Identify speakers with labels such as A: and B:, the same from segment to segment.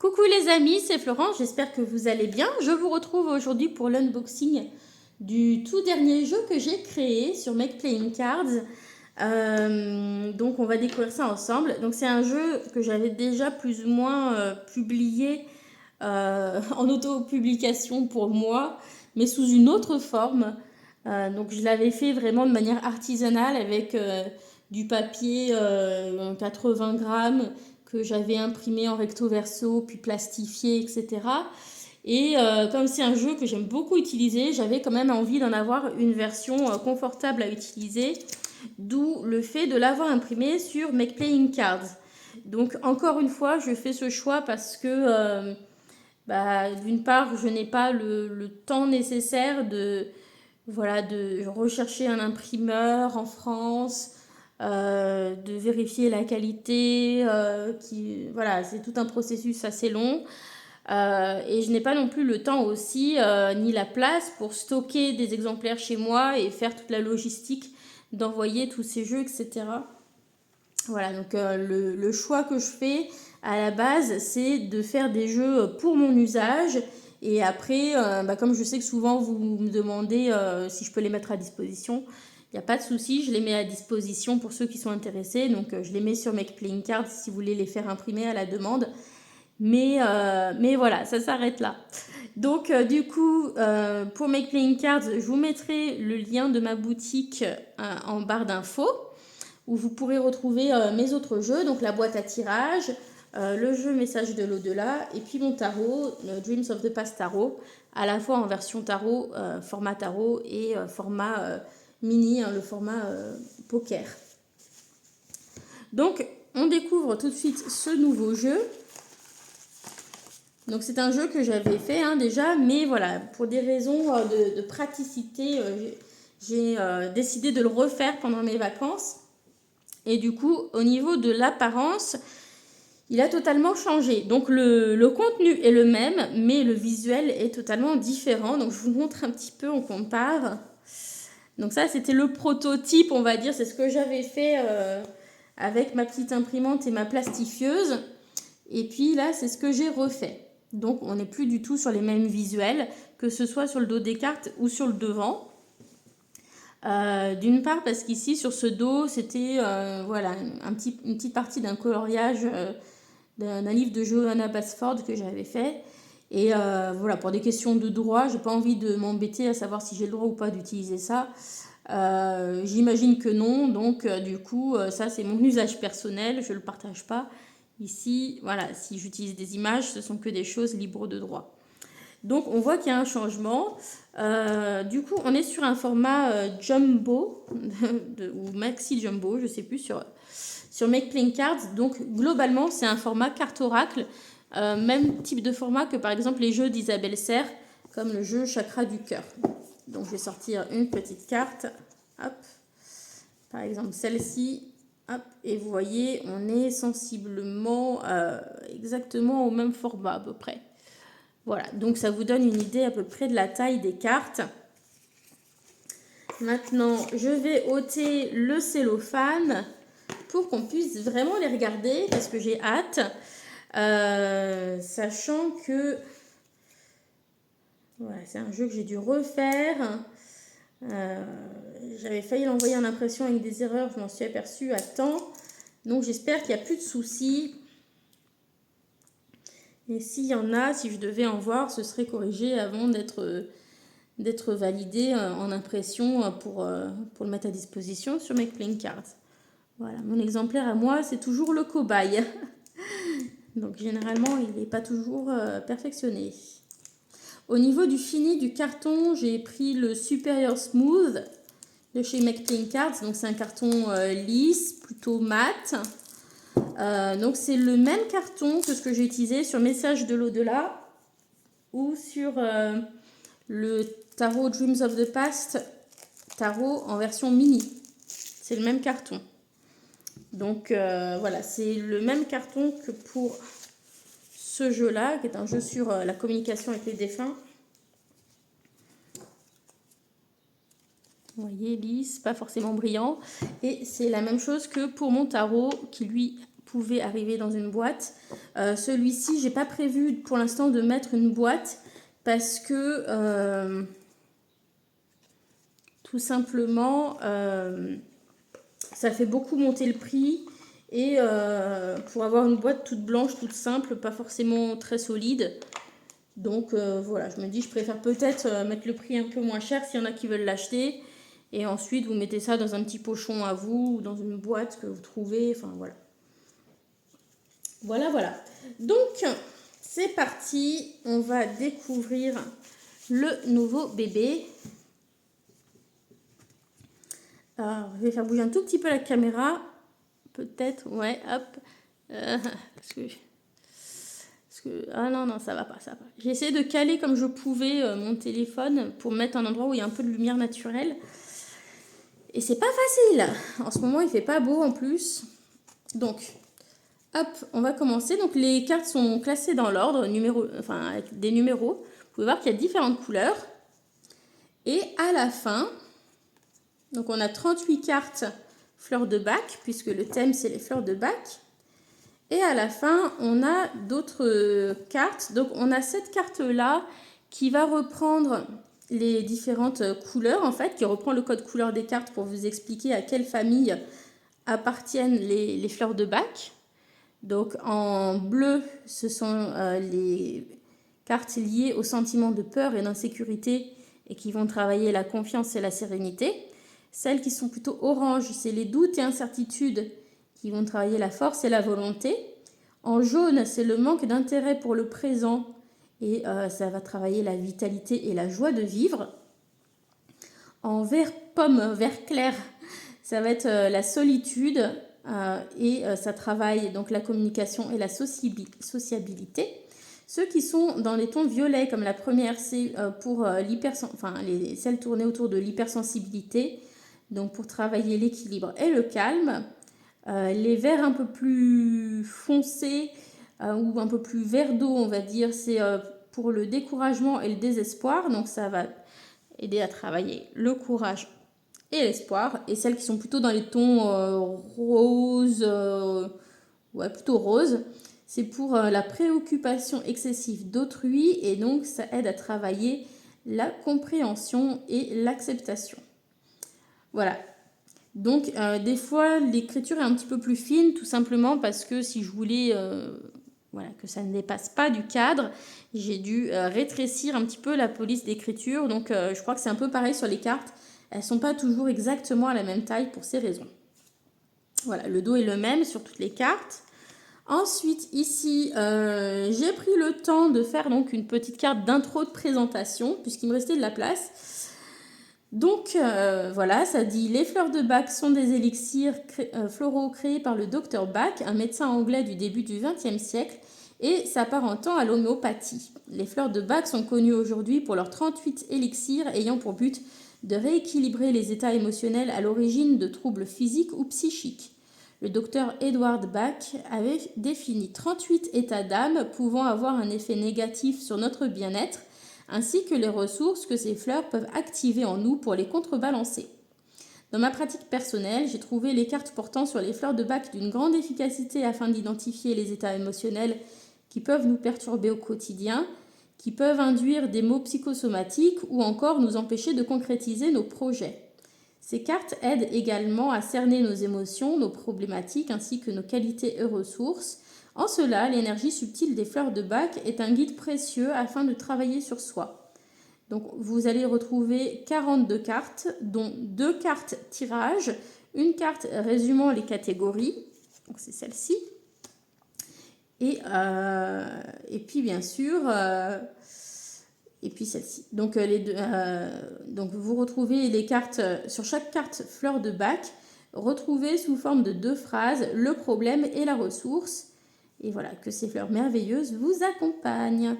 A: Coucou les amis, c'est Florence, j'espère que vous allez bien. Je vous retrouve aujourd'hui pour l'unboxing du tout dernier jeu que j'ai créé sur Make Playing Cards. Donc on va découvrir ça ensemble. Donc c'est un jeu que j'avais déjà plus ou moins publié en auto-publication pour moi, mais sous une autre forme. Donc je l'avais fait vraiment de manière artisanale avec du papier 80 grammes que j'avais imprimé en recto verso, puis plastifié, etc. Et comme c'est un jeu que j'aime beaucoup utiliser, j'avais quand même envie d'en avoir une version confortable à utiliser, d'où le fait de l'avoir imprimé sur Make Playing Cards. Donc encore une fois, je fais ce choix parce que d'une part, je n'ai pas le temps nécessaire de rechercher un imprimeur en France, de vérifier la qualité, voilà, c'est tout un processus assez long. Et je n'ai pas non plus le temps aussi, ni la place pour stocker des exemplaires chez moi et faire toute la logistique d'envoyer tous ces jeux, etc. Voilà, donc le choix que je fais à la base, c'est de faire des jeux pour mon usage. Et après, comme je sais que souvent vous me demandez si je peux les mettre à disposition, il n'y a pas de souci, je les mets à disposition pour ceux qui sont intéressés. Donc je les mets sur Make Playing Cards si vous voulez les faire imprimer à la demande. Mais voilà, ça s'arrête là. Donc du coup, pour Make Playing Cards, je vous mettrai le lien de ma boutique en barre d'infos, où vous pourrez retrouver mes autres jeux, donc la boîte à tirage, le jeu Message de l'au-delà, et puis mon tarot, Dreams of the Past Tarot, à la fois en version tarot, format tarot, et format mini, le format poker. Donc, on découvre tout de suite ce nouveau jeu. Donc, c'est un jeu que j'avais fait déjà, mais voilà, pour des raisons de praticité, j'ai décidé de le refaire pendant mes vacances. Et du coup, au niveau de l'apparence, il a totalement changé. Donc le contenu est le même, mais le visuel est totalement différent. Donc je vous montre un petit peu, on compare. Donc ça, c'était le prototype, on va dire. C'est ce que j'avais fait avec ma petite imprimante et ma plastifieuse. Et puis là, c'est ce que j'ai refait. Donc on n'est plus du tout sur les mêmes visuels, que ce soit sur le dos des cartes ou sur le devant. D'une part parce qu'ici sur ce dos c'était voilà, une petite partie d'un coloriage d'un livre de Johanna Basford que j'avais fait, et voilà, pour des questions de droit j'ai pas envie de m'embêter à savoir si j'ai le droit ou pas d'utiliser ça. J'imagine que non, donc du coup ça c'est mon usage personnel, je le partage pas ici. Voilà, si j'utilise des images, ce sont que des choses libres de droit. Donc on voit qu'il y a un changement. Du coup, on est sur un format jumbo ou maxi jumbo, je ne sais plus, sur Make Playing Cards. Donc globalement, c'est un format carte oracle, même type de format que par exemple les jeux d'Isabelle Serre, comme le jeu Chakra du cœur. Donc je vais sortir une petite carte, hop, par exemple celle-ci, hop, et vous voyez, on est sensiblement exactement au même format à peu près. Voilà, donc ça vous donne une idée à peu près de la taille des cartes. Maintenant, je vais ôter le cellophane pour qu'on puisse vraiment les regarder, parce que j'ai hâte. Sachant que voilà, c'est un jeu que j'ai dû refaire. J'avais failli l'envoyer en impression avec des erreurs, je m'en suis aperçue à temps. Donc j'espère qu'il n'y a plus de soucis. Et s'il y en a, si je devais en voir, ce serait corrigé avant d'être validé en impression pour le mettre à disposition sur Make Playing Cards. Voilà, mon exemplaire à moi, c'est toujours le cobaye. Donc généralement, il n'est pas toujours perfectionné. Au niveau du fini du carton, j'ai pris le Superior Smooth de chez Make Playing Cards. Donc c'est un carton lisse, plutôt mat. Donc c'est le même carton que ce que j'ai utilisé sur Message de l'au-delà ou sur le tarot Dreams of the Past tarot en version mini. C'est le même carton. Donc voilà, c'est le même carton que pour ce jeu-là, qui est un jeu sur la communication avec les défunts. Vous voyez, lisse, pas forcément brillant. Et c'est la même chose que pour mon tarot, qui lui, pouvait arriver dans une boîte. Celui-ci, j'ai pas prévu pour l'instant de mettre une boîte parce que tout simplement ça fait beaucoup monter le prix et pour avoir une boîte toute blanche, toute simple, pas forcément très solide. Donc voilà, je me dis je préfère peut-être mettre le prix un peu moins cher s'il y en a qui veulent l'acheter. Et ensuite, vous mettez ça dans un petit pochon à vous ou dans une boîte que vous trouvez. Enfin, voilà. Voilà. Donc, c'est parti. On va découvrir le nouveau bébé. Alors, je vais faire bouger un tout petit peu la caméra. Peut-être, ouais, hop. Ah non, ça va pas. J'ai essayé de caler comme je pouvais mon téléphone pour mettre un endroit où il y a un peu de lumière naturelle. Et c'est pas facile. En ce moment, il fait pas beau en plus. Donc, hop, on va commencer. Donc, les cartes sont classées dans l'ordre, avec des numéros. Vous pouvez voir qu'il y a différentes couleurs. Et à la fin, donc on a 38 cartes fleurs de bac, puisque le thème, c'est les fleurs de bac. Et à la fin, on a d'autres cartes. Donc, on a cette carte-là qui va reprendre les différentes couleurs, en fait, qui reprend le code couleur des cartes pour vous expliquer à quelle famille appartiennent les fleurs de bac. Donc, en bleu, ce sont les cartes liées au sentiment de peur et d'insécurité et qui vont travailler la confiance et la sérénité. Celles qui sont plutôt orange, c'est les doutes et incertitudes qui vont travailler la force et la volonté. En jaune, c'est le manque d'intérêt pour le présent et ça va travailler la vitalité et la joie de vivre. En vert pomme, vert clair, ça va être la solitude et ça travaille donc la communication et la sociabilité. Ceux qui sont dans les tons violets, comme la première, c'est pour celles tournées autour de l'hypersensibilité, donc pour travailler l'équilibre et le calme. Les verts un peu plus foncés ou un peu plus vert d'eau, on va dire, c'est pour le découragement et le désespoir. Donc ça va aider à travailler le courage et l'espoir. Et celles qui sont plutôt dans les tons roses, plutôt roses, c'est pour la préoccupation excessive d'autrui. Et donc ça aide à travailler la compréhension et l'acceptation. Voilà. Donc, des fois, l'écriture est un petit peu plus fine, tout simplement parce que si je voulais que ça ne dépasse pas du cadre, j'ai dû rétrécir un petit peu la police d'écriture. Donc, je crois que c'est un peu pareil sur les cartes. Elles ne sont pas toujours exactement à la même taille pour ces raisons. Voilà, le dos est le même sur toutes les cartes. Ensuite, ici, j'ai pris le temps de faire donc une petite carte d'intro de présentation, puisqu'il me restait de la place. Donc voilà, ça dit « Les fleurs de Bach sont des élixirs floraux créés par le docteur Bach, un médecin anglais du début du XXe siècle, et s'apparentant à l'homéopathie. Les fleurs de Bach sont connues aujourd'hui pour leurs 38 élixirs ayant pour but de rééquilibrer les états émotionnels à l'origine de troubles physiques ou psychiques. Le docteur Edward Bach avait défini 38 états d'âme pouvant avoir un effet négatif sur notre bien-être, ainsi que les ressources que ces fleurs peuvent activer en nous pour les contrebalancer. Dans ma pratique personnelle, j'ai trouvé les cartes portant sur les fleurs de Bach d'une grande efficacité afin d'identifier les états émotionnels qui peuvent nous perturber au quotidien, qui peuvent induire des maux psychosomatiques ou encore nous empêcher de concrétiser nos projets. Ces cartes aident également à cerner nos émotions, nos problématiques ainsi que nos qualités et ressources. En cela, l'énergie subtile des fleurs de Bach est un guide précieux afin de travailler sur soi. Donc, vous allez retrouver 42 cartes, dont 2 cartes tirage, une carte résumant les catégories, donc c'est celle-ci, et puis bien sûr, et puis celle-ci. Donc, donc vous retrouvez les cartes, sur chaque carte fleur de Bach, retrouvez sous forme de 2 phrases le problème et la ressource. Et voilà, que ces fleurs merveilleuses vous accompagnent.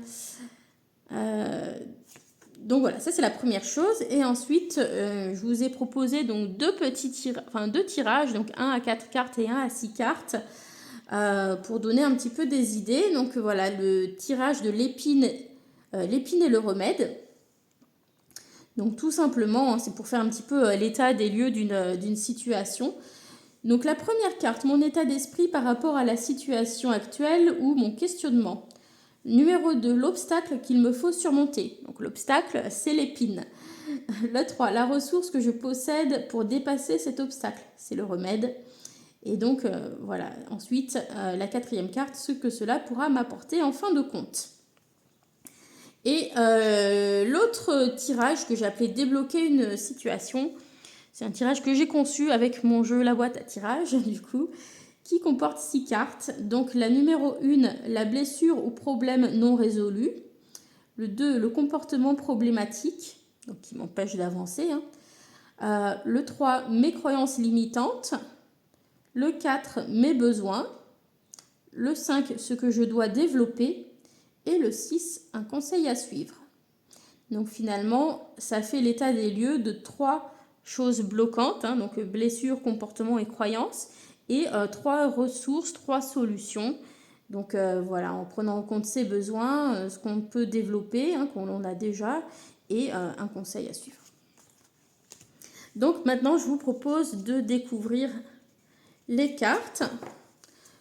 A: Donc voilà, ça c'est la première chose. Et ensuite, je vous ai proposé donc 2 tirages, donc un à 4 cartes et un à 6 cartes, pour donner un petit peu des idées. Donc voilà, le tirage de l'épine et le remède. Donc tout simplement, c'est pour faire un petit peu l'état des lieux d'une situation. Donc la première carte, mon état d'esprit par rapport à la situation actuelle ou mon questionnement. Numéro 2, l'obstacle qu'il me faut surmonter. Donc l'obstacle, c'est l'épine. Le 3, la ressource que je possède pour dépasser cet obstacle. C'est le remède. Et donc, voilà. Ensuite, la quatrième carte, ce que cela pourra m'apporter en fin de compte. Et l'autre tirage que j'ai appelé débloquer une situation, c'est un tirage que j'ai conçu avec mon jeu La boîte à tirage, du coup, qui comporte 6 cartes. Donc la numéro 1, la blessure ou problème non résolu. Le 2, le comportement problématique, donc qui m'empêche d'avancer. Le 3, mes croyances limitantes. Le 4, mes besoins. Le 5, ce que je dois développer. Et le 6, un conseil à suivre. Donc finalement, ça fait l'état des lieux de 3 choses bloquantes, donc blessures, comportement et croyances, et 3 ressources, 3 solutions. Donc voilà, en prenant en compte ses besoins, ce qu'on peut développer, qu'on en a déjà, et un conseil à suivre. Donc maintenant, je vous propose de découvrir les cartes.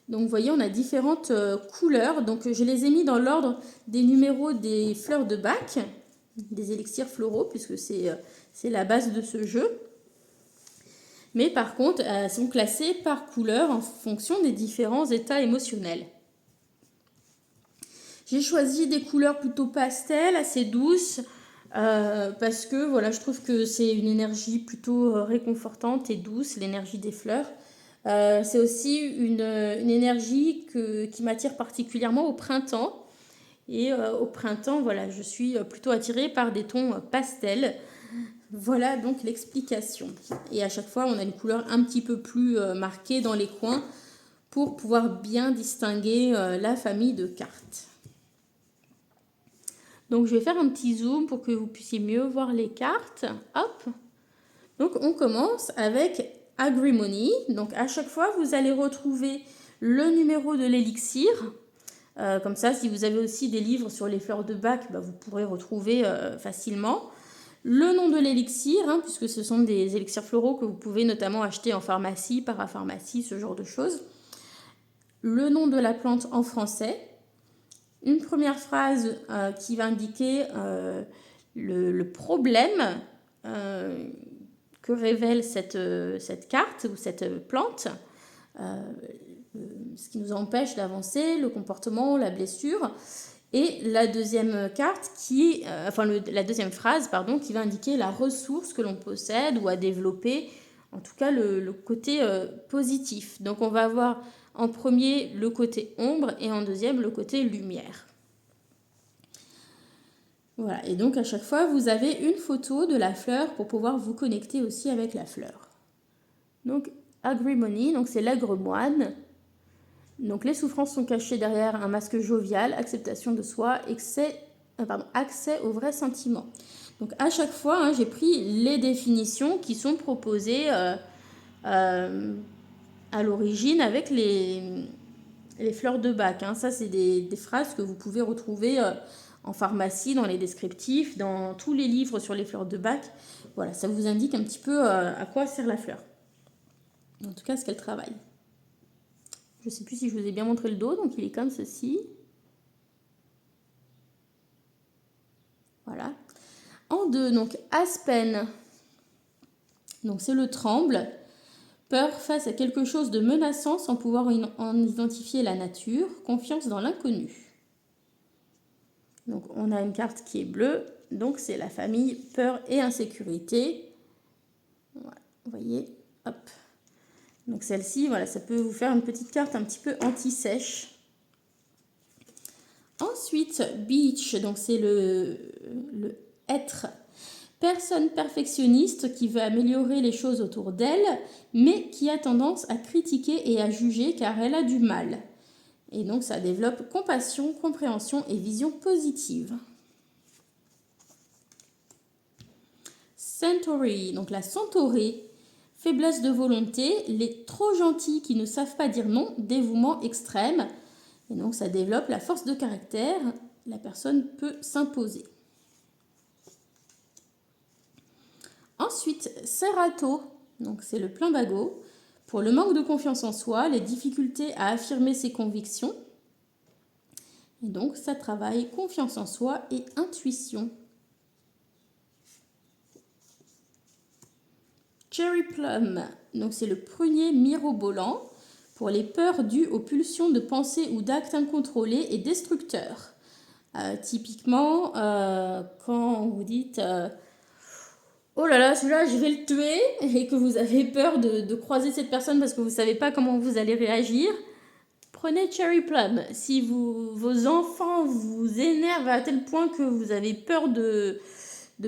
A: Donc vous voyez, on a différentes couleurs. Donc je les ai mis dans l'ordre des numéros des fleurs de bac, des élixirs floraux, puisque c'est la base de ce jeu. Mais par contre, elles sont classées par couleur en fonction des différents états émotionnels. J'ai choisi des couleurs plutôt pastel, assez douces, parce que voilà, je trouve que c'est une énergie plutôt réconfortante et douce, l'énergie des fleurs. C'est aussi une énergie qui m'attire particulièrement au printemps. Et au printemps, voilà, je suis plutôt attirée par des tons pastels. Voilà donc l'explication. Et à chaque fois, on a une couleur un petit peu plus marquée dans les coins pour pouvoir bien distinguer la famille de cartes. Donc je vais faire un petit zoom pour que vous puissiez mieux voir les cartes. Hop. Donc on commence avec Agrimony. Donc à chaque fois, vous allez retrouver le numéro de l'élixir. Comme ça, si vous avez aussi des livres sur les fleurs de bac, vous pourrez retrouver facilement. Le nom de l'élixir, puisque ce sont des élixirs floraux que vous pouvez notamment acheter en pharmacie, parapharmacie, ce genre de choses. Le nom de la plante en français. Une première phrase qui va indiquer le problème que révèle cette carte ou cette plante, ce qui nous empêche d'avancer, le comportement, la blessure. Et la deuxième carte la deuxième phrase, qui va indiquer la ressource que l'on possède ou à développer, en tout cas le côté positif. Donc on va avoir en premier le côté ombre et en deuxième le côté lumière. Voilà, et donc à chaque fois vous avez une photo de la fleur pour pouvoir vous connecter aussi avec la fleur. Donc Agrimony, donc c'est l'aigre moine. Donc les souffrances sont cachées derrière un masque jovial, acceptation de soi, accès aux vrais sentiments. Donc à chaque fois, j'ai pris les définitions qui sont proposées à l'origine avec les fleurs de bac. Ça, c'est des phrases que vous pouvez retrouver en pharmacie, dans les descriptifs, dans tous les livres sur les fleurs de bac. Voilà, ça vous indique un petit peu à quoi sert la fleur. En tout cas, ce qu'elle travaille. Je ne sais plus si je vous ai bien montré le dos, donc il est comme ceci. Voilà. En 2, donc Aspen, donc c'est le tremble. Peur face à quelque chose de menaçant sans pouvoir en identifier la nature. Confiance dans l'inconnu. Donc on a une carte qui est bleue, donc c'est la famille peur et insécurité. Voilà, vous voyez, hop. Donc celle-ci, voilà, ça peut vous faire une petite carte un petit peu anti-sèche. Ensuite, Beach, donc c'est le être. Personne perfectionniste qui veut améliorer les choses autour d'elle, mais qui a tendance à critiquer et à juger car elle a du mal. Et donc ça développe compassion, compréhension et vision positive. Centauri, donc la centaurée. Faiblesse de volonté, les trop gentils qui ne savent pas dire non, dévouement extrême. Et donc ça développe la force de caractère, la personne peut s'imposer. Ensuite, Serato, donc c'est le plumbago. pour le manque de confiance en soi, les difficultés à affirmer ses convictions. Et donc, ça travaille confiance en soi et intuition. Cherry Plum, donc c'est le prunier mirobolant pour les peurs dues aux pulsions de pensée ou d'actes incontrôlés et destructeurs. Typiquement, quand vous dites oh là là, celui-là, je vais le tuer, et que vous avez peur de croiser cette personne parce que vous ne savez pas comment vous allez réagir, prenez Cherry Plum. Si vos enfants vous énervent à tel point que vous avez peur de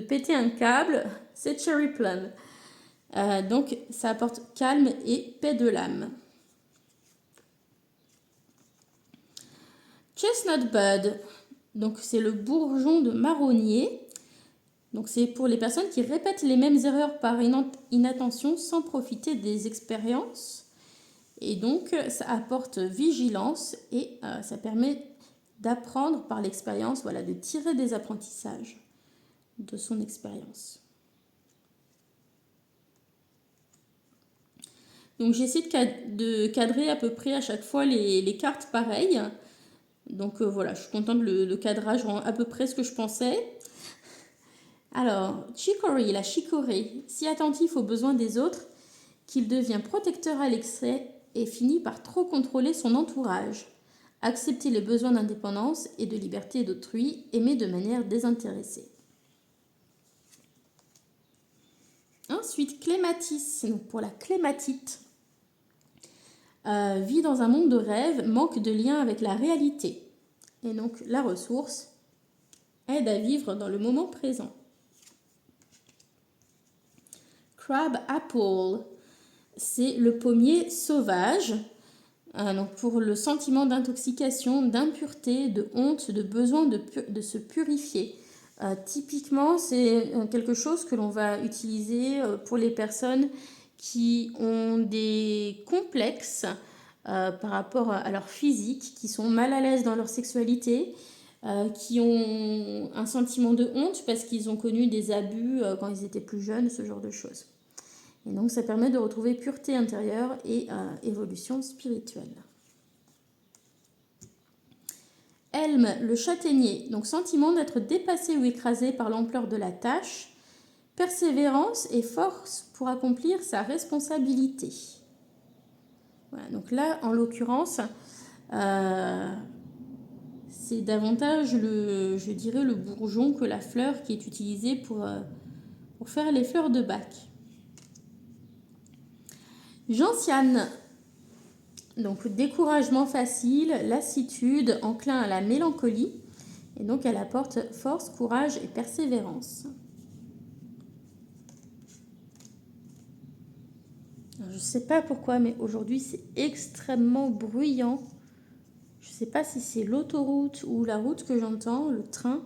A: péter un câble, c'est Cherry Plum. Donc, ça apporte calme et paix de l'âme. Chestnut Bud, donc c'est le bourgeon de marronnier. Donc c'est pour les personnes qui répètent les mêmes erreurs par inattention sans profiter des expériences. Et donc ça apporte vigilance et ça permet d'apprendre par l'expérience, voilà, de tirer des apprentissages de son expérience. Donc j'essaie de cadrer à peu près à chaque fois les cartes pareilles. Donc voilà, je suis contente, le cadrage rend à peu près ce que je pensais. Alors, Chicory, la chicorée, si attentif aux besoins des autres, qu'il devient protecteur à l'excès et finit par trop contrôler son entourage. Accepter les besoins d'indépendance et de liberté d'autrui, aimer de manière désintéressée. Ensuite, Clématis, donc pour la clématite. Vit dans un monde de rêve, manque de lien avec la réalité. Et donc, la ressource aide à vivre dans le moment présent. Crab Apple, c'est le pommier sauvage. Donc pour le sentiment d'intoxication, d'impureté, de honte, de besoin de se purifier. Typiquement, c'est quelque chose que l'on va utiliser pour les personnes qui ont des complexes par rapport à leur physique, qui sont mal à l'aise dans leur sexualité, qui ont un sentiment de honte parce qu'ils ont connu des abus quand ils étaient plus jeunes, ce genre de choses. Et donc ça permet de retrouver pureté intérieure et évolution spirituelle. Elme, le châtaignier, donc sentiment d'être dépassé ou écrasé par l'ampleur de la tâche, persévérance et force pour accomplir sa responsabilité. Voilà, donc là, en l'occurrence, c'est davantage, je dirais, le bourgeon que la fleur qui est utilisée pour faire les fleurs de bac. Gentiane, donc découragement facile, lassitude, enclin à la mélancolie. Et donc elle apporte force, courage et persévérance. Alors, je ne sais pas pourquoi, mais aujourd'hui c'est extrêmement bruyant. Je ne sais pas si c'est l'autoroute ou la route que j'entends, le train.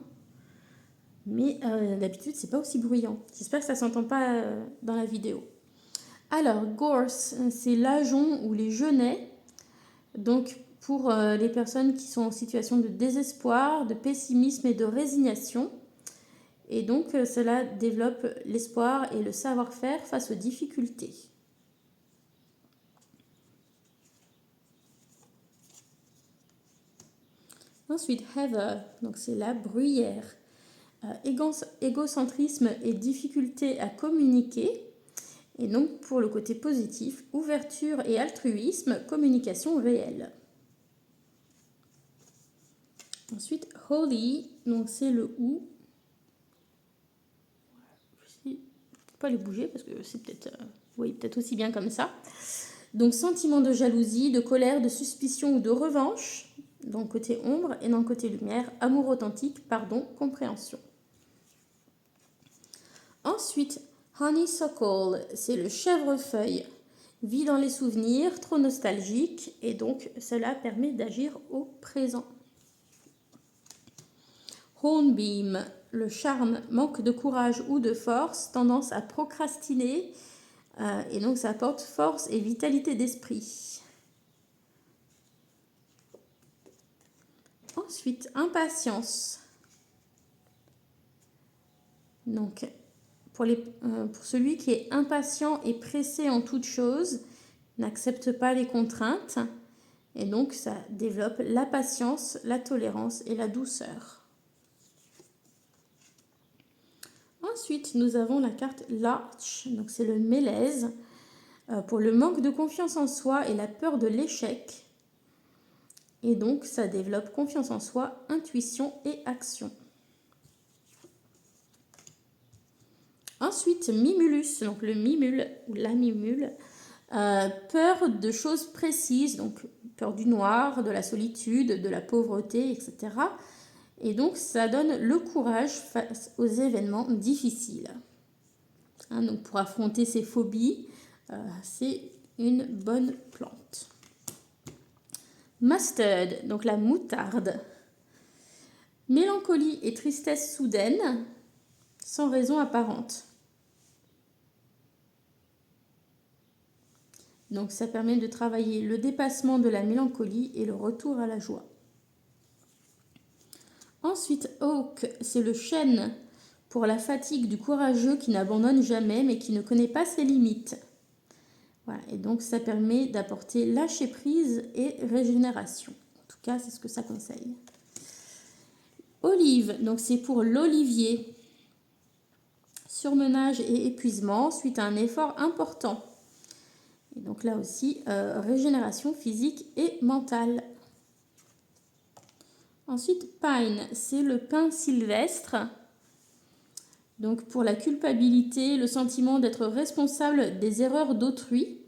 A: Mais d'habitude c'est pas aussi bruyant. J'espère que ça ne s'entend pas dans la vidéo. Alors, gorse, c'est l'ajon ou les genêts. Donc, pour les personnes qui sont en situation de désespoir, de pessimisme et de résignation. Et donc, cela développe l'espoir et le savoir-faire face aux difficultés. Ensuite, heather, donc c'est la bruyère. Égocentrisme et difficulté à communiquer. Et donc, pour le côté positif, ouverture et altruisme, communication réelle. Ensuite, holly, donc c'est le ou. Je ne vais pas les bouger parce que c'est peut-être oui, peut-être aussi bien comme ça. Donc, sentiment de jalousie, de colère, de suspicion ou de revanche, dans le côté ombre, et dans le côté lumière, amour authentique, pardon, compréhension. Ensuite, honeysuckle, c'est le chèvrefeuille. Vit dans les souvenirs, trop nostalgique, et donc cela permet d'agir au présent. Hornbeam, le charme, manque de courage ou de force, tendance à procrastiner, et donc ça apporte force et vitalité d'esprit. Ensuite, impatience. Donc, pour celui qui est impatient et pressé en toute chose, n'accepte pas les contraintes. Et donc, ça développe la patience, la tolérance et la douceur. Ensuite, nous avons la carte Larch, donc c'est le mélèze, pour le manque de confiance en soi et la peur de l'échec. Et donc, ça développe confiance en soi, intuition et action. Ensuite, Mimulus, donc le mimule ou la mimule, peur de choses précises, donc peur du noir, de la solitude, de la pauvreté, etc. Et donc, ça donne le courage face aux événements difficiles. Donc, pour affronter ces phobies, c'est une bonne plante. Mustard, donc la moutarde. Mélancolie et tristesse soudaine, sans raison apparente. Donc ça permet de travailler le dépassement de la mélancolie et le retour à la joie. Ensuite, Oak, c'est le chêne pour la fatigue du courageux qui n'abandonne jamais mais qui ne connaît pas ses limites. Voilà, et donc ça permet d'apporter lâcher prise et régénération. En tout cas, c'est ce que ça conseille. Olive, donc c'est pour l'olivier. Surmenage et épuisement suite à un effort important. Et donc là aussi, régénération physique et mentale. Ensuite, Pine, c'est le pin sylvestre. Donc pour la culpabilité, le sentiment d'être responsable des erreurs d'autrui.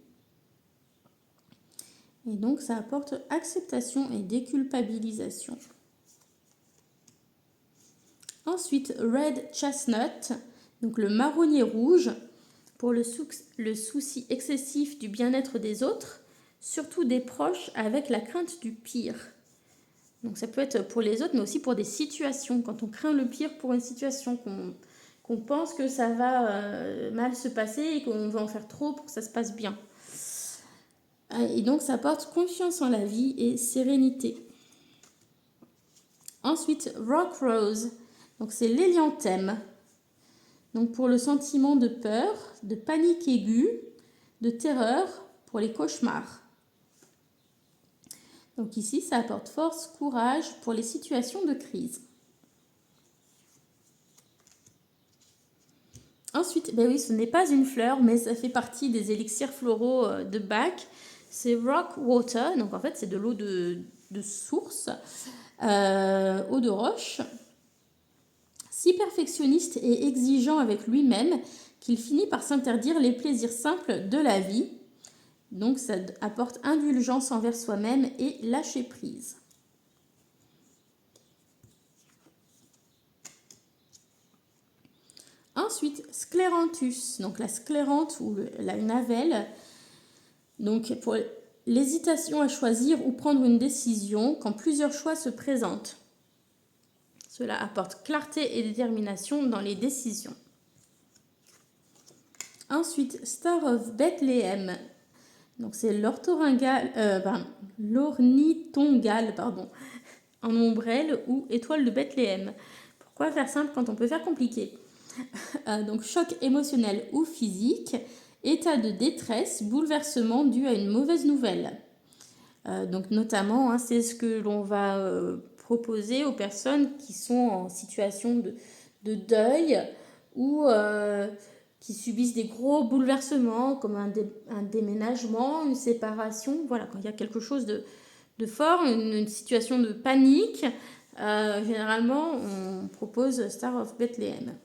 A: Et donc ça apporte acceptation et déculpabilisation. Ensuite, Red Chestnut, donc le marronnier rouge, pour le souci excessif du bien-être des autres, surtout des proches, avec la crainte du pire. Donc ça peut être pour les autres, mais aussi pour des situations. Quand on craint le pire pour une situation, qu'on pense que ça va mal se passer et qu'on va en faire trop pour que ça se passe bien. Et donc ça apporte confiance en la vie et sérénité. Ensuite, Rock Rose, donc c'est l'hélianthème. Donc pour le sentiment de peur, de panique aiguë, de terreur, pour les cauchemars. Donc ici, ça apporte force, courage pour les situations de crise. Ensuite, ben oui, ce n'est pas une fleur, mais ça fait partie des élixirs floraux de Bach. C'est Rock Water, donc en fait c'est de l'eau de source, eau de roche. Si perfectionniste et exigeant avec lui-même qu'il finit par s'interdire les plaisirs simples de la vie. Donc ça apporte indulgence envers soi-même et lâcher prise. Ensuite, Scléranthus, donc la sclérante ou la navelle. Donc pour l'hésitation à choisir ou prendre une décision quand plusieurs choix se présentent. Cela apporte clarté et détermination dans les décisions. Ensuite, Star of Bethlehem. Donc c'est l'ornithongale, en ombrelle ou étoile de Bethléem. Pourquoi faire simple quand on peut faire compliqué? Donc choc émotionnel ou physique, état de détresse, bouleversement dû à une mauvaise nouvelle. Donc notamment, c'est ce que l'on va proposer aux personnes qui sont en situation de deuil ou qui subissent des gros bouleversements comme un déménagement, une séparation. Voilà, quand il y a quelque chose de fort, une situation de panique, généralement on propose Star of Bethlehem.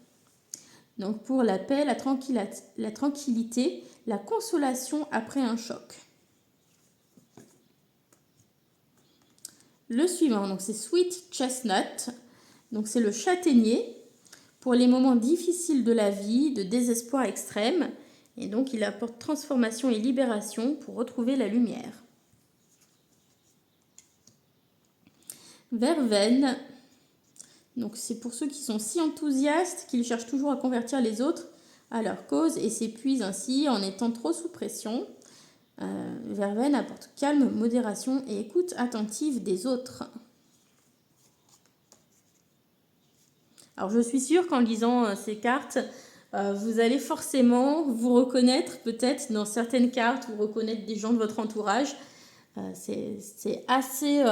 A: Donc pour la paix, la tranquillité, la consolation après un choc. Le suivant, donc c'est Sweet Chestnut, donc c'est le châtaignier pour les moments difficiles de la vie, de désespoir extrême, et donc il apporte transformation et libération pour retrouver la lumière. Verveine, donc c'est pour ceux qui sont si enthousiastes qu'ils cherchent toujours à convertir les autres à leur cause et s'épuisent ainsi en étant trop sous pression. Verveine apporte calme, modération et écoute attentive des autres. Alors je suis sûre qu'en lisant ces cartes, Vous allez forcément vous reconnaître peut-être dans certaines cartes ou reconnaître des gens de votre entourage. C'est assez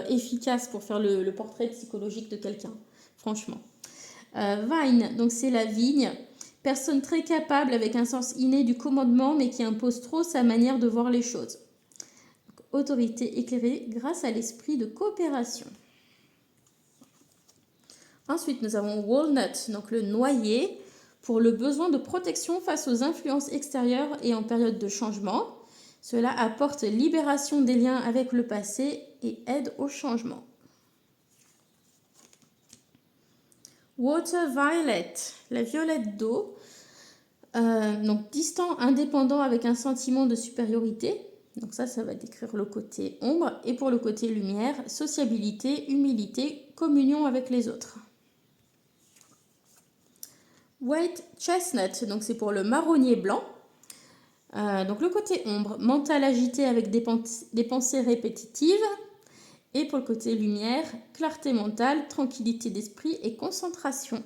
A: efficace pour faire le portrait psychologique de quelqu'un, franchement. Vine, donc c'est la vigne. Personne très capable avec un sens inné du commandement mais qui impose trop sa manière de voir les choses. Donc, autorité éclairée grâce à l'esprit de coopération. Ensuite, nous avons Walnut, donc le noyer, pour le besoin de protection face aux influences extérieures et en période de changement. Cela apporte libération des liens avec le passé et aide au changement. Water Violet, la violette d'eau, donc distant, indépendant avec un sentiment de supériorité. Donc ça va décrire le côté ombre. Et pour le côté lumière, sociabilité, humilité, communion avec les autres. White Chestnut, donc c'est pour le marronnier blanc. Donc le côté ombre, mental agité avec des pensées répétitives. Et pour le côté lumière, clarté mentale, tranquillité d'esprit et concentration.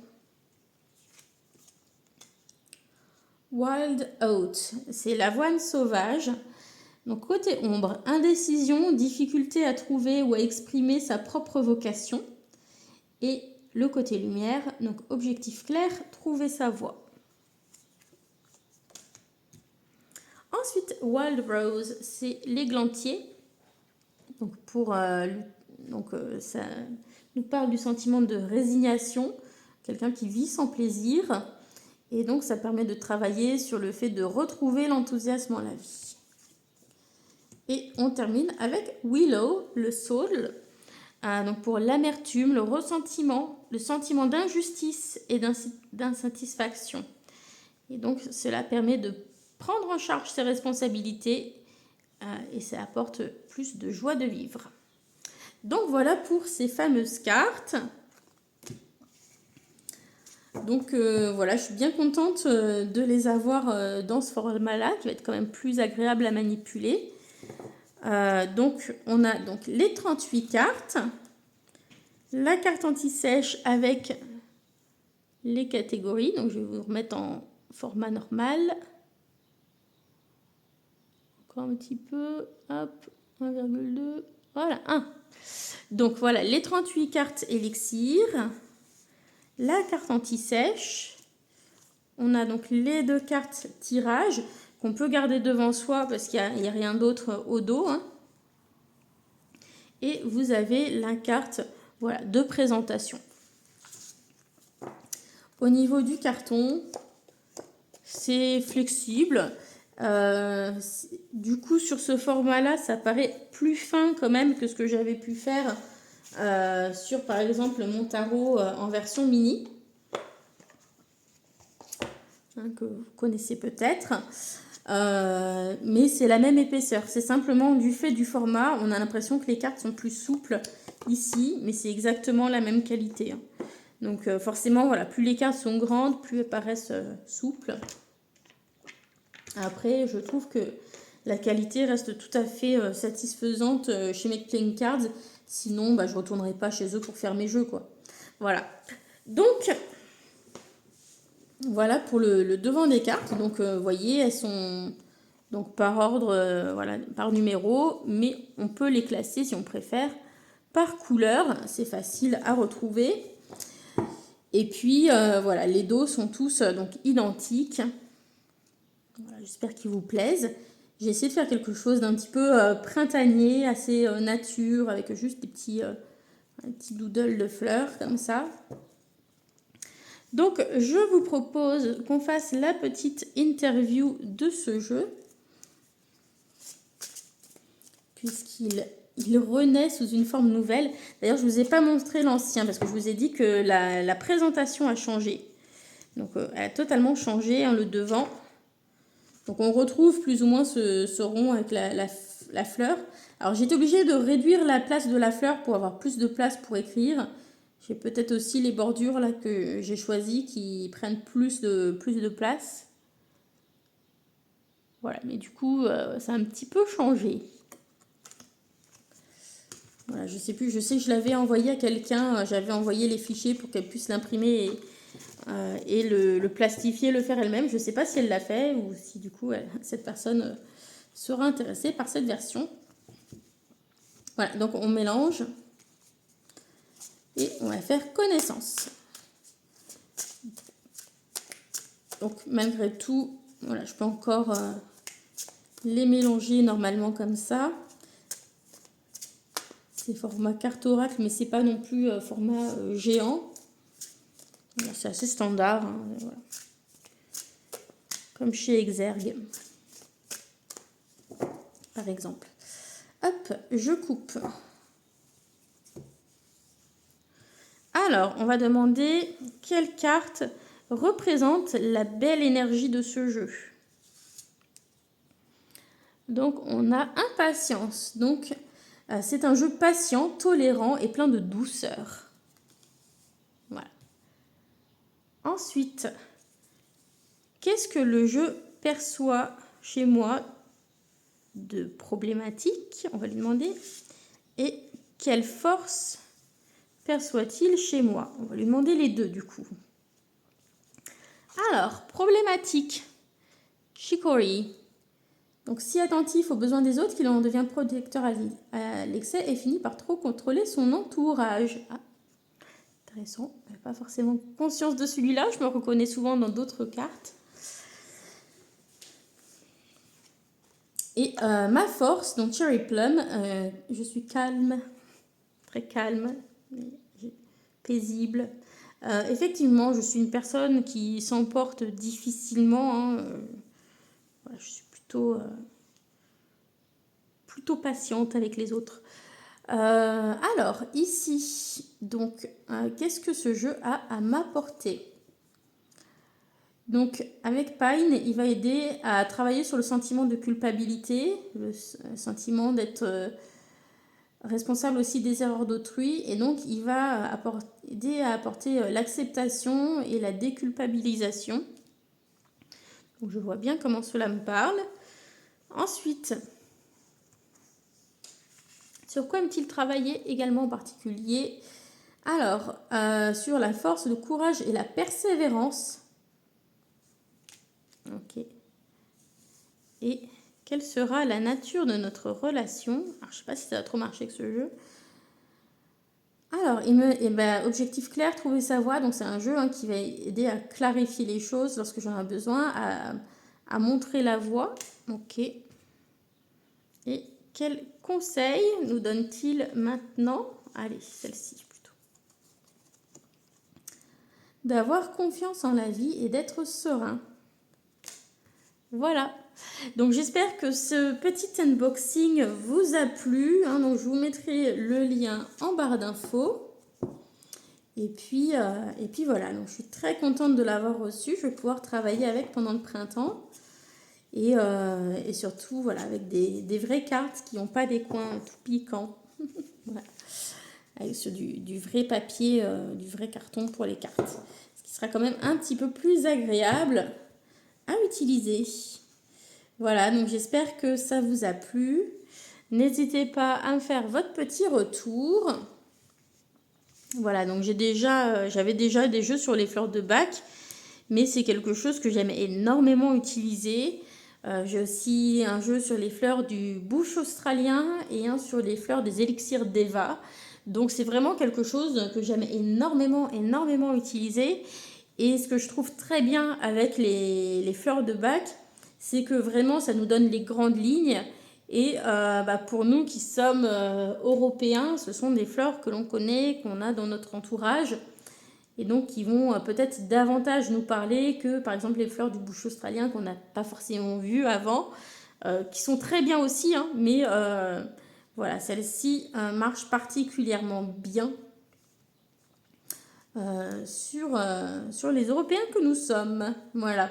A: Wild Oat, c'est l'avoine sauvage. Donc côté ombre, indécision, difficulté à trouver ou à exprimer sa propre vocation. Et le côté lumière, donc objectif clair, trouver sa voie. Ensuite, Wild Rose, c'est l'églantier. Donc, ça nous parle du sentiment de résignation, quelqu'un qui vit sans plaisir. Et donc, ça permet de travailler sur le fait de retrouver l'enthousiasme en la vie. Et on termine avec Willow, le saule. Donc pour l'amertume, le ressentiment, le sentiment d'injustice et d'insatisfaction. Et donc, cela permet de prendre en charge ses responsabilités et ça apporte plus de joie de vivre. Donc voilà pour ces fameuses cartes. Donc voilà, je suis bien contente de les avoir dans ce format-là, qui va être quand même plus agréable à manipuler. Donc on a donc les 38 cartes, la carte anti-sèche avec les catégories. Donc je vais vous remettre en format normal. Encore un petit peu, hop, 1,2, voilà, 1. Donc voilà, les 38 cartes élixir, la carte anti-sèche. On a donc les 2 cartes tirage qu'on peut garder devant soi parce qu'il n'y a rien d'autre au dos. Hein. Et vous avez la carte voilà, de présentation. Au niveau du carton, c'est flexible. Du coup, sur ce format-là, ça paraît plus fin quand même que ce que j'avais pu faire sur, par exemple, mon tarot en version mini. Que vous connaissez peut-être. Mais c'est la même épaisseur. C'est simplement du fait du format, on a l'impression que les cartes sont plus souples ici, mais c'est exactement la même qualité. Hein. Donc forcément, voilà, plus les cartes sont grandes, plus elles paraissent souples. Après, je trouve que la qualité reste tout à fait satisfaisante chez Make Playing Cards. Sinon, je ne retournerai pas chez eux pour faire mes jeux, quoi. Voilà. Donc, voilà pour le devant des cartes. Donc, vous voyez, elles sont donc par ordre, voilà, par numéro. Mais on peut les classer, si on préfère, par couleur. C'est facile à retrouver. Et puis, voilà, les dos sont tous donc identiques. Voilà, j'espère qu'ils vous plaisent. J'ai essayé de faire quelque chose d'un petit peu printanier, assez nature, avec juste des petits doodles de fleurs comme ça. Donc, je vous propose qu'on fasse la petite interview de ce jeu, puisqu'il renaît sous une forme nouvelle. D'ailleurs, je ne vous ai pas montré l'ancien, parce que je vous ai dit que la présentation a changé. Donc, elle a totalement changé, hein, le devant. Donc, on retrouve plus ou moins ce rond avec la fleur. Alors, j'ai été obligée de réduire la place de la fleur pour avoir plus de place pour écrire. J'ai peut-être aussi les bordures là que j'ai choisies qui prennent plus de place. Voilà, mais du coup, ça a un petit peu changé. Voilà, je sais plus, je sais que je l'avais envoyé à quelqu'un. J'avais envoyé les fichiers pour qu'elle puisse l'imprimer et le plastifier, le faire elle-même. Je ne sais pas si elle l'a fait ou si du coup cette personne sera intéressée par cette version. Voilà, donc on mélange et on va faire connaissance. Donc malgré tout, voilà, je peux encore les mélanger normalement comme ça. C'est format carte oracle, mais c'est pas non plus format géant. C'est assez standard, hein, voilà. Comme chez Exergue, par exemple. Hop, je coupe. Alors, on va demander quelle carte représente la belle énergie de ce jeu. Donc, on a impatience. Donc, c'est un jeu patient, tolérant et plein de douceur. Voilà. Ensuite, qu'est-ce que le jeu perçoit chez moi de problématique? On va lui demander. Et quelle force perçoit-il chez moi? On va lui demander les deux du coup. Alors, problématique. Chicory. Donc, si attentif aux besoins des autres, qu'il en devient protecteur à l'excès et finit par trop contrôler son entourage. Ah, intéressant. Je n'avais pas forcément conscience de celui-là. Je me reconnais souvent dans d'autres cartes. Et ma force, donc Cherry Plum, je suis calme, très calme, paisible. Effectivement, je suis une personne qui s'emporte difficilement. Hein, voilà, je suis plutôt patiente avec les autres. Alors, ici, donc, qu'est-ce que ce jeu a à m'apporter? Donc, avec Pine, il va aider à travailler sur le sentiment de culpabilité, le sentiment d'être responsable aussi des erreurs d'autrui. Et donc, il va aider à apporter l'acceptation et la déculpabilisation. Donc, je vois bien comment cela me parle. Ensuite, sur quoi aime-t-il travailler également en particulier? Alors, sur la force, le courage et la persévérance. Ok. Et quelle sera la nature de notre relation? Alors, je ne sais pas si ça va trop marcher avec ce jeu. Alors, objectif clair, trouver sa voie. Donc, c'est un jeu qui va aider à clarifier les choses lorsque j'en ai besoin, à montrer la voie. Ok. Et quel conseil nous donne-t-il maintenant? Allez, celle-ci plutôt. D'avoir confiance en la vie et d'être serein. Voilà. Donc j'espère que ce petit unboxing vous a plu. Donc je vous mettrai le lien en barre d'infos. Et puis voilà. Donc je suis très contente de l'avoir reçu. Je vais pouvoir travailler avec pendant le printemps. Et surtout, voilà, avec des vraies cartes qui n'ont pas des coins tout piquants. Voilà. Avec du vrai papier, du vrai carton pour les cartes. Ce qui sera quand même un petit peu plus agréable à utiliser. Voilà, donc j'espère que ça vous a plu. N'hésitez pas à me faire votre petit retour. Voilà, donc j'avais déjà des jeux sur les fleurs de bac, mais c'est quelque chose que j'aime énormément utiliser. J'ai aussi un jeu sur les fleurs du bush australien et un sur les fleurs des élixirs d'Eva. Donc c'est vraiment quelque chose que j'aime énormément utiliser. Et ce que je trouve très bien avec les fleurs de bac, c'est que vraiment ça nous donne les grandes lignes. Et pour nous qui sommes européens, ce sont des fleurs que l'on connaît, qu'on a dans notre entourage. Et donc qui vont peut-être davantage nous parler que par exemple les fleurs du bush australien qu'on n'a pas forcément vues avant, qui sont très bien aussi, mais voilà, celle-ci marche particulièrement bien sur les Européens que nous sommes. Voilà.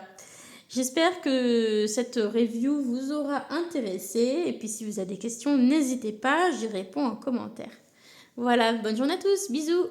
A: J'espère que cette review vous aura intéressé. Et puis si vous avez des questions, n'hésitez pas, j'y réponds en commentaire. Voilà, bonne journée à tous, bisous!